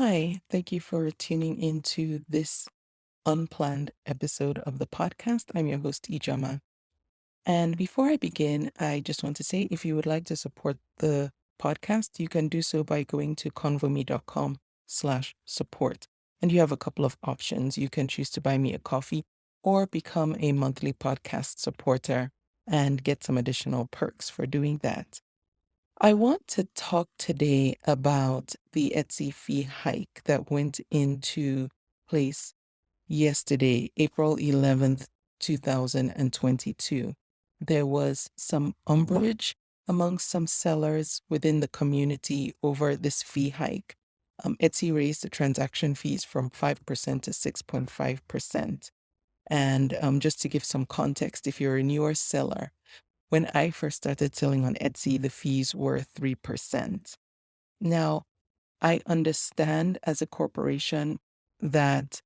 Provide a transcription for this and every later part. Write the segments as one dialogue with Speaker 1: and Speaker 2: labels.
Speaker 1: Hi, thank you for tuning into this unplanned episode of the podcast. I'm your host, Ijama. And before I begin, I just want to say if you would like to support the podcast, you can do so by going to convome.com/support. And you have a couple of options. You can choose to buy me a coffee or become a monthly podcast supporter and get some additional perks for doing that. I want to talk today about the Etsy fee hike that went into place yesterday, April 11th, 2022. There was some umbrage among some sellers within the community over this fee hike. Etsy raised the transaction fees from 5% to 6.5%. And just to give some context, if you're a newer seller, when I first started selling on Etsy, the fees were 3%. Now, I understand as a corporation that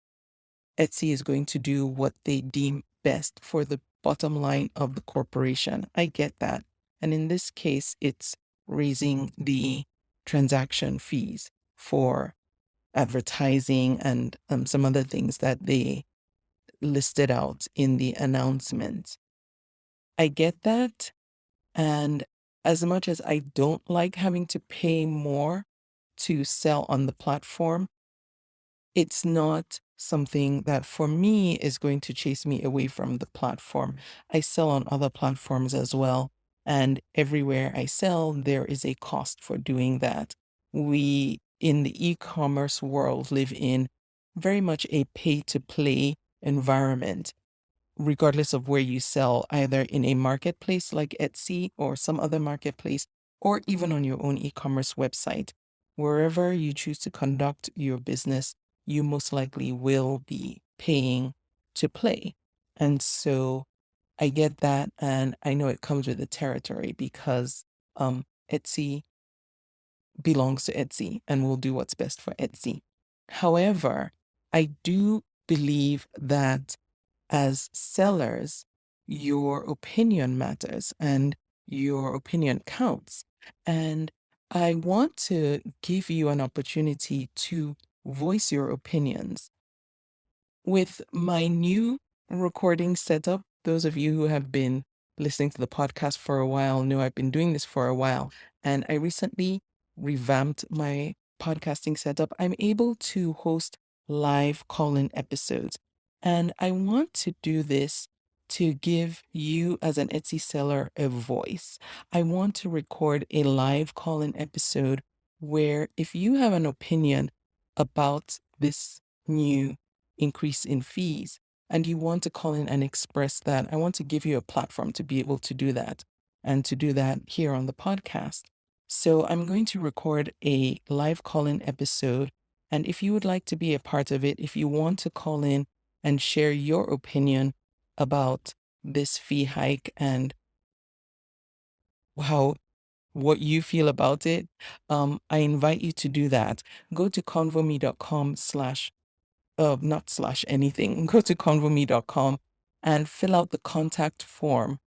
Speaker 1: Etsy is going to do what they deem best for the bottom line of the corporation. I get that. And in this case, it's raising the transaction fees for advertising and some other things that they listed out in the announcement. I get that. And as much as I don't like having to pay more to sell on the platform, it's not something that for me is going to chase me away from the platform. I sell on other platforms as well. And everywhere I sell, there is a cost for doing that. We in the e commerce world live in very much a pay to play environment regardless of where you sell, either in a marketplace like Etsy or some other marketplace, or even on your own e commerce website. Wherever you choose to conduct your business, you most likely will be paying to play. And so I get that. And I know it comes with the territory because Etsy belongs to Etsy and will do what's best for Etsy. However, I do believe that as sellers, your opinion matters and your opinion counts. And I want to give you an opportunity to voice your opinions. With my new recording setup, those of you who have been listening to the podcast for a while know I've been doing this for a while. And I recently revamped my podcasting setup. I'm able to host live call in episodes. And I want to do this to give you, as an Etsy seller, a voice. I want to record a live call in episode where if you have an opinion about this new increase in fees and you want to call in and express that, I want to give you a platform to be able to do that and to do that here on the podcast. So I'm going to record a live call in episode. And if you would like to be a part of it, if you want to call in and share your opinion about this fee hike and how what you feel about it, I invite you to do that. Go to convome.com slash not slash anything, go to convome.com and fill out the contact form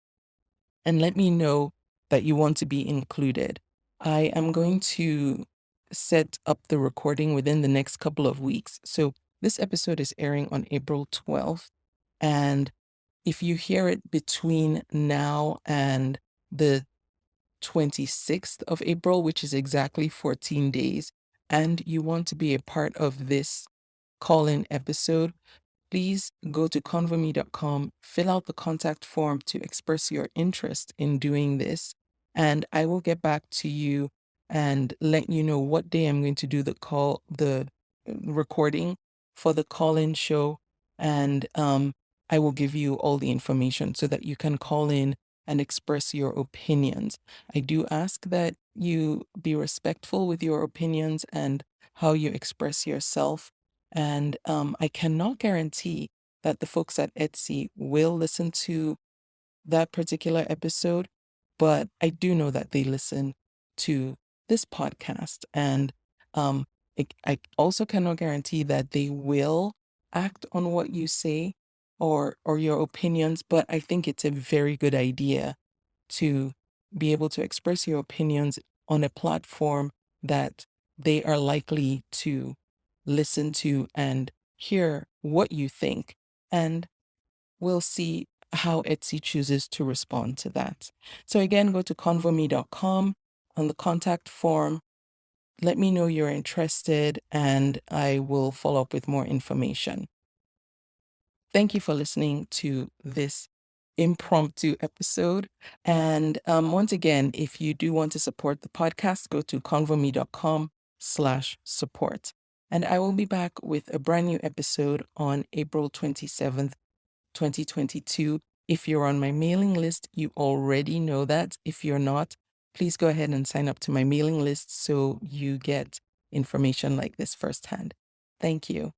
Speaker 1: and let me know that you want to be included. I am going to set up the recording within the next couple of weeks. So this episode is airing on April 12th. And if you hear it between now and the 26th of April, which is exactly 14 days, and you want to be a part of this call in episode, please go to convome.com, fill out the contact form to express your interest in doing this, and I will get back to you and let you know what day I'm going to do the recording for the call-in show, and I will give you all the information so that you can call in and express your opinions. I do ask that you be respectful with your opinions and how you express yourself, and I cannot guarantee that the folks at Etsy will listen to that particular episode, but I do know that they listen to this podcast. And I also cannot guarantee that they will act on what you say or your opinions, but I think it's a very good idea to be able to express your opinions on a platform that they are likely to listen to and hear what you think. And we'll see how Etsy chooses to respond to that. So again, go to convome.com on the contact form. Let me know you're interested and I will follow up with more information. Thank you for listening to this impromptu episode. And once again, if you do want to support the podcast, go to convome.com/support. And I will be back with a brand new episode on April 27th, 2022. If you're on my mailing list, you already know that. If you're not, please go ahead and sign up to my mailing list so you get information like this firsthand. Thank you.